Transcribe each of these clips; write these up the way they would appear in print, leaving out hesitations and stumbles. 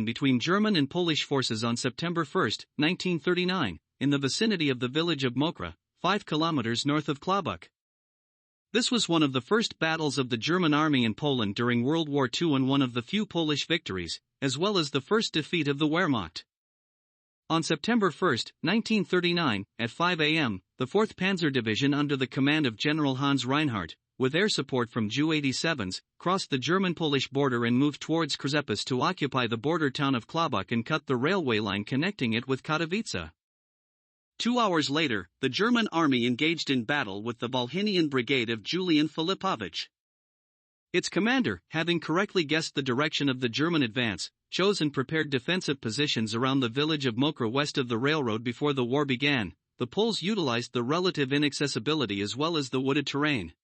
between German and Polish forces on September 1, 1939, in the vicinity of the village of Mokra, 5 kilometers north of Klobuck. This was one of the first battles of the German army in Poland during World War II and one of the few Polish victories, as well as the first defeat of the Wehrmacht. On September 1, 1939, at 5 a.m., the 4th Panzer Division under the command of General Hans Reinhardt, with air support from Ju-87s, crossed the German-Polish border and moved towards Krzepice to occupy the border town of Klobuck and cut the railway line connecting it with Katowice. 2 hours later, the German army engaged in battle with the Volhynian Brigade of Julian Filipovich. Its commander, having correctly guessed the direction of the German advance, chose and prepared defensive positions around the village of Mokra west of the railroad before the war began. The Poles utilized the relative inaccessibility as well as the wooded terrain.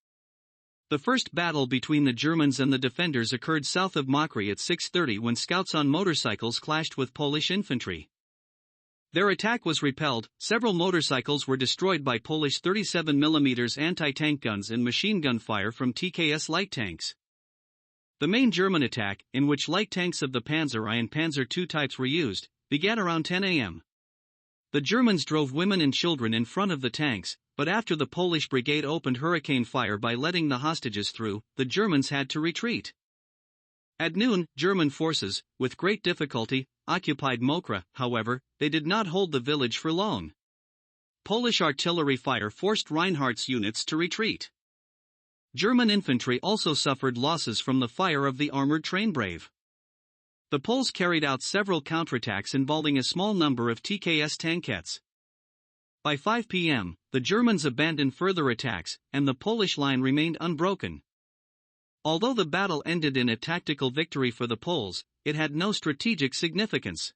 The first battle between the Germans and the defenders occurred south of Mokra at 6:30 when scouts on motorcycles clashed with Polish infantry. Their attack was repelled, several motorcycles were destroyed by Polish 37mm anti-tank guns and machine gun fire from TKS light tanks. The main German attack, in which light tanks of the Panzer I and Panzer II types were used, began around 10 a.m. The Germans drove women and children in front of the tanks, but after the Polish brigade opened hurricane fire by letting the hostages through, the Germans had to retreat. At noon, German forces, with great difficulty, occupied Mokra. However, they did not hold the village for long. Polish artillery fire forced Reinhardt's units to retreat. German infantry also suffered losses from the fire of the armored train brave. The Poles carried out several counterattacks involving a small number of TKS tankettes. By 5 p.m., the Germans abandoned further attacks, and the Polish line remained unbroken. Although the battle ended in a tactical victory for the Poles, it had no strategic significance.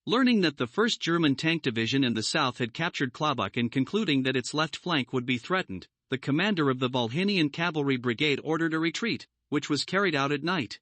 Learning that the 1st German Tank Division in the south had captured Klobuck and concluding that its left flank would be threatened, the commander of the Volhynian Cavalry Brigade ordered a retreat, which was carried out at night.